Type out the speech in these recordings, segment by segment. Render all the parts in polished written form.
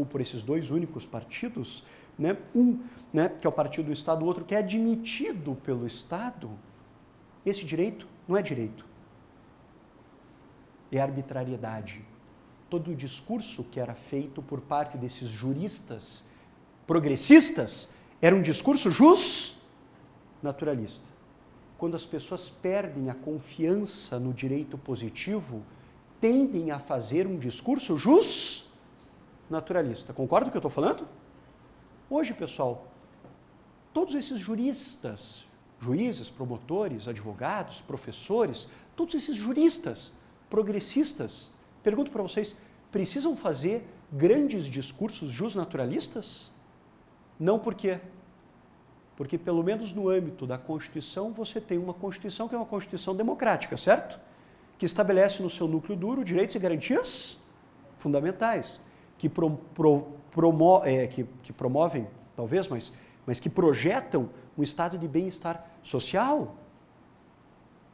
por esses dois únicos partidos, né? Um, né, que é o partido do Estado, o outro que é admitido pelo Estado, esse direito não é direito. É arbitrariedade. Todo o discurso que era feito por parte desses juristas progressistas era um discurso naturalista. Quando as pessoas perdem a confiança no direito positivo, tendem a fazer um discurso naturalista. Concorda com o que eu estou falando? Hoje, pessoal, todos esses juristas, juízes, promotores, advogados, professores, todos esses juristas progressistas, pergunto para vocês, precisam fazer grandes discursos justnaturalistas? Não, por quê? Porque pelo menos no âmbito da Constituição, você tem uma Constituição que é uma Constituição democrática, certo? Que estabelece no seu núcleo duro direitos e garantias fundamentais, que promovem, talvez, mas que projetam um estado de bem-estar social,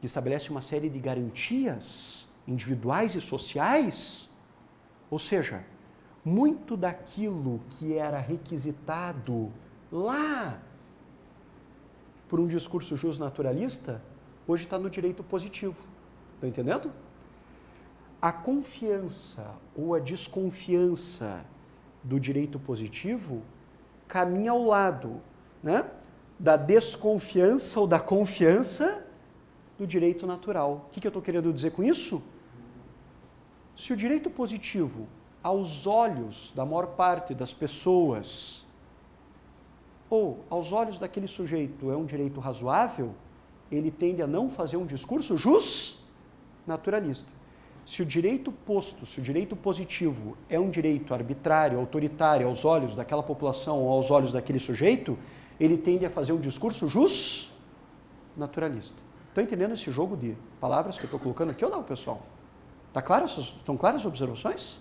que estabelece uma série de garantias individuais e sociais. Ou seja, muito daquilo que era requisitado lá por um discurso justnaturalista, hoje está no direito positivo. Está entendendo? A confiança ou a desconfiança do direito positivo caminha ao lado, né, da desconfiança ou da confiança do direito natural. O que eu estou querendo dizer com isso? Se o direito positivo, aos olhos da maior parte das pessoas, ou aos olhos daquele sujeito, é um direito razoável, ele tende a não fazer um discurso naturalista. Se o direito posto, se o direito positivo é um direito arbitrário, autoritário aos olhos daquela população ou aos olhos daquele sujeito, ele tende a fazer um discurso naturalista. Estão entendendo esse jogo de palavras que eu estou colocando aqui ou não, pessoal? Estão claras as observações?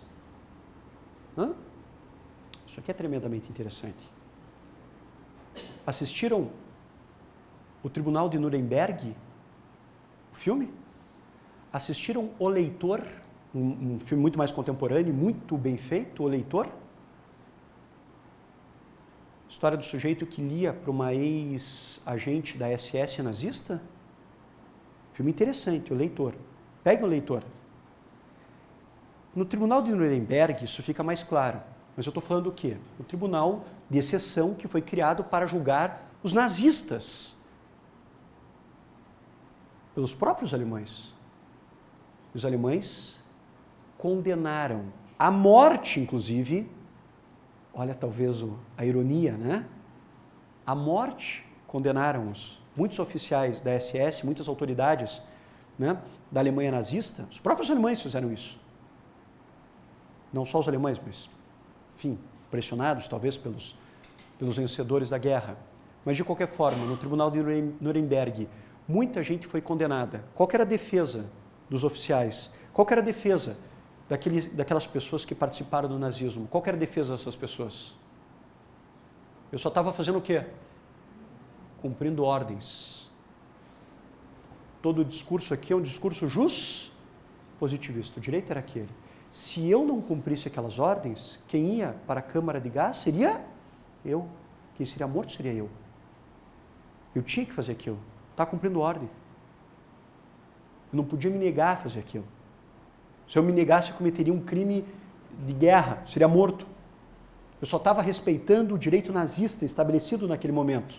Isso aqui é tremendamente interessante. Assistiram o Tribunal de Nuremberg, o filme? Assistiram O Leitor, um filme muito mais contemporâneo, muito bem feito, O Leitor? História do sujeito que lia para uma ex-agente da SS nazista? Filme interessante, O Leitor. Pegue O Leitor. No Tribunal de Nuremberg isso fica mais claro, mas eu estou falando do quê? O tribunal de exceção que foi criado para julgar os nazistas pelos próprios alemães. Os alemães condenaram à morte, inclusive, olha talvez a ironia, né? À morte condenaram-os. Muitos oficiais da SS, muitas autoridades, né, da Alemanha nazista, os próprios alemães fizeram isso. Não só os alemães, mas, enfim, pressionados talvez pelos vencedores da guerra. Mas, de qualquer forma, no Tribunal de Nuremberg, muita gente foi condenada. Qual que era a defesa dos oficiais? Qual que era a defesa daquelas pessoas que participaram do nazismo? Qual que era a defesa dessas pessoas? Eu só estava fazendo o quê? Cumprindo ordens. Todo o discurso aqui é um discurso positivista. O direito era aquele. Se eu não cumprisse aquelas ordens, quem ia para a câmara de gás seria eu. Quem seria morto seria eu. Eu tinha que fazer aquilo. Estava cumprindo ordem. Eu não podia me negar a fazer aquilo. Se eu me negasse, eu cometeria um crime de guerra, seria morto. Eu só estava respeitando o direito nazista estabelecido naquele momento.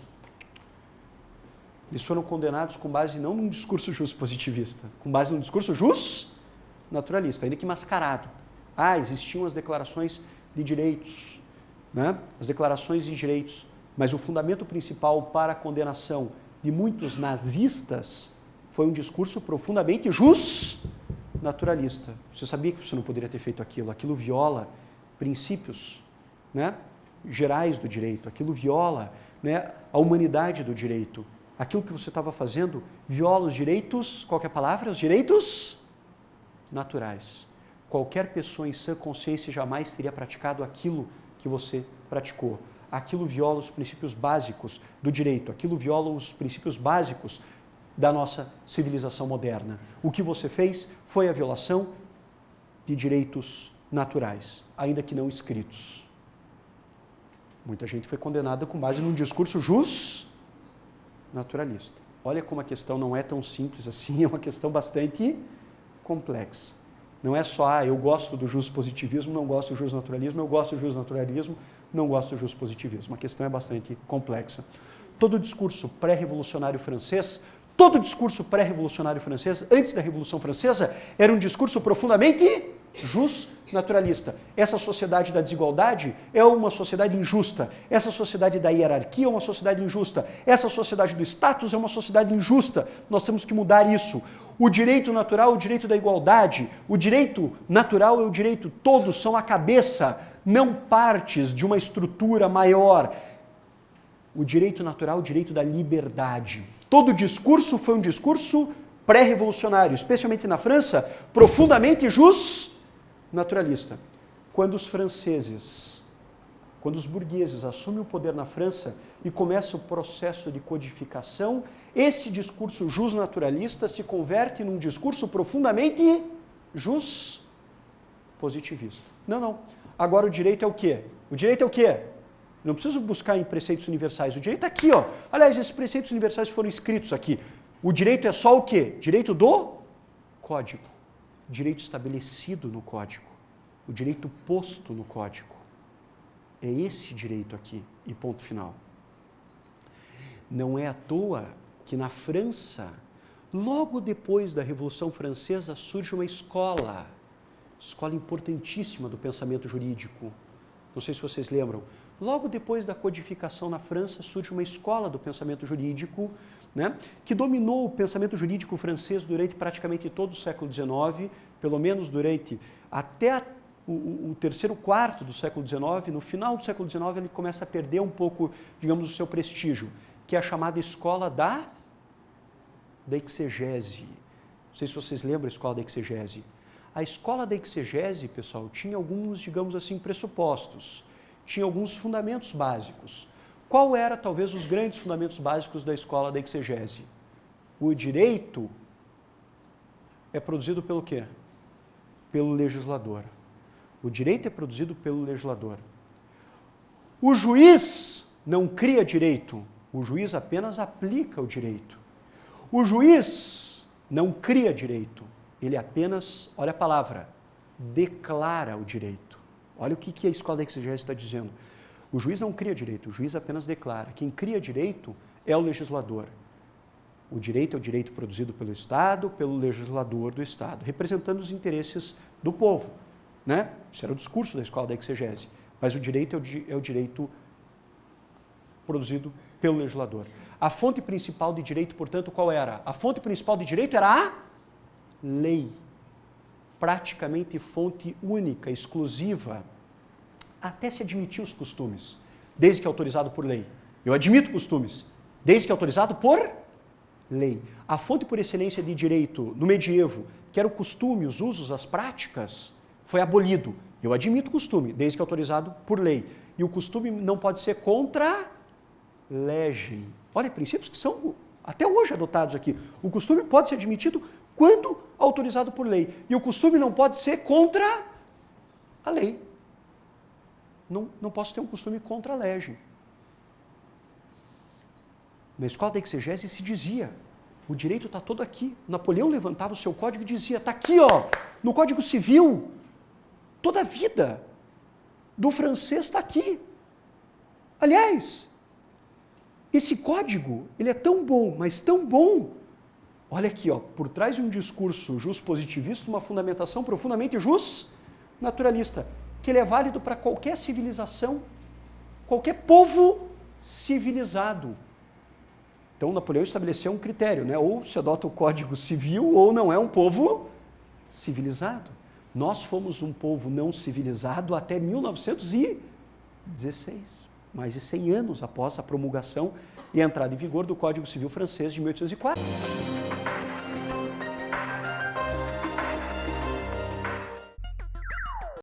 Eles foram condenados com base não num discurso positivista, com base num discurso naturalista, ainda que mascarado. Existiam as declarações de direitos, né? As declarações de direitos, mas o fundamento principal para a condenação de muitos nazistas foi um discurso profundamente naturalista. Você sabia que você não poderia ter feito aquilo? Aquilo viola princípios, né, gerais do direito, aquilo viola, né, a humanidade do direito. Aquilo que você estava fazendo viola os direitos, qual que é a palavra? Os direitos naturais. Qualquer pessoa em sã consciência jamais teria praticado aquilo que você praticou. Aquilo viola os princípios básicos do direito, aquilo viola os princípios básicos da nossa civilização moderna. O que você fez foi a violação de direitos naturais, ainda que não escritos. Muita gente foi condenada com base num discurso justnaturalista. Olha como a questão não é tão simples assim, é uma questão bastante complexa. Não é só, eu gosto do justpositivismo, não gosto do justnaturalismo, eu gosto do justnaturalismo, não gosto do justpositivismo. A questão é bastante complexa. Todo discurso pré-revolucionário francês, antes da Revolução Francesa, era um discurso profundamente justnaturalista. Essa sociedade da desigualdade é uma sociedade injusta. Essa sociedade da hierarquia é uma sociedade injusta. Essa sociedade do status é uma sociedade injusta. Nós temos que mudar isso. O direito natural é o direito da igualdade. O direito natural é o direito, todos são a cabeça, não partes de uma estrutura maior. O direito natural é o direito da liberdade. Todo discurso foi um discurso pré-revolucionário, especialmente na França, profundamente justnaturalista. Quando os burgueses assumem o poder na França e começa o processo de codificação, esse discurso justnaturalista se converte num discurso profundamente justpositivista. Não. Agora o direito é o quê? O direito é o quê? Não preciso buscar em preceitos universais. O direito é aqui, ó. Aliás, esses preceitos universais foram escritos aqui. O direito é só o quê? Direito do código. Direito estabelecido no código. O direito posto no código. É esse direito aqui, e ponto final. Não é à toa que na França, logo depois da Revolução Francesa, surge uma escola importantíssima do pensamento jurídico. Não sei se vocês lembram. Logo depois da codificação na França, surge uma escola do pensamento jurídico, né, que dominou o pensamento jurídico francês durante praticamente todo o século XIX, pelo menos durante até o terceiro quarto do século XIX. No final do século XIX, ele começa a perder um pouco, digamos, o seu prestígio, que é a chamada escola da exegese. Não sei se vocês lembram a escola da exegese. A escola da exegese, pessoal, tinha alguns, digamos assim, pressupostos, tinha alguns fundamentos básicos. Qual era, talvez, os grandes fundamentos básicos da escola da exegese? O direito é produzido pelo quê? Pelo legislador. O direito é produzido pelo legislador. O juiz não cria direito, o juiz apenas aplica o direito. O juiz não cria direito, ele apenas, olha a palavra, declara o direito. Olha o que a escola da exegese está dizendo. O juiz não cria direito, o juiz apenas declara. Quem cria direito é o legislador. O direito é o direito produzido pelo Estado, pelo legislador do Estado, representando os interesses do povo. Né? Isso era o discurso da escola da exegese. Mas o direito é o direito produzido pelo legislador. A fonte principal de direito, portanto, qual era? A fonte principal de direito era a lei. Praticamente fonte única, exclusiva, até se admitir os costumes, desde que autorizado por lei. Eu admito costumes, desde que autorizado por lei. A fonte por excelência de direito no medievo, que era o costume, os usos, as práticas, foi abolido. Eu admito costume, desde que autorizado por lei. E o costume não pode ser contra legem. Olha, princípios que são até hoje adotados aqui. O costume pode ser admitido quando autorizado por lei. E o costume não pode ser contra a lei. Não posso ter um costume contra a legem. Na escola da exegese se dizia, o direito está todo aqui. Napoleão levantava o seu código e dizia, está aqui, ó, no Código Civil. Toda a vida do francês está aqui. Aliás, esse código, ele é tão bom, mas tão bom. Olha aqui, ó, por trás de um discurso justpositivista, uma fundamentação profundamente justnaturalista, que ele é válido para qualquer civilização, qualquer povo civilizado. Então, Napoleão estabeleceu um critério, né? Ou se adota o Código Civil, ou não é um povo civilizado. Nós fomos um povo não civilizado até 1916, mais de 100 anos após a promulgação e a entrada em vigor do Código Civil francês de 1804.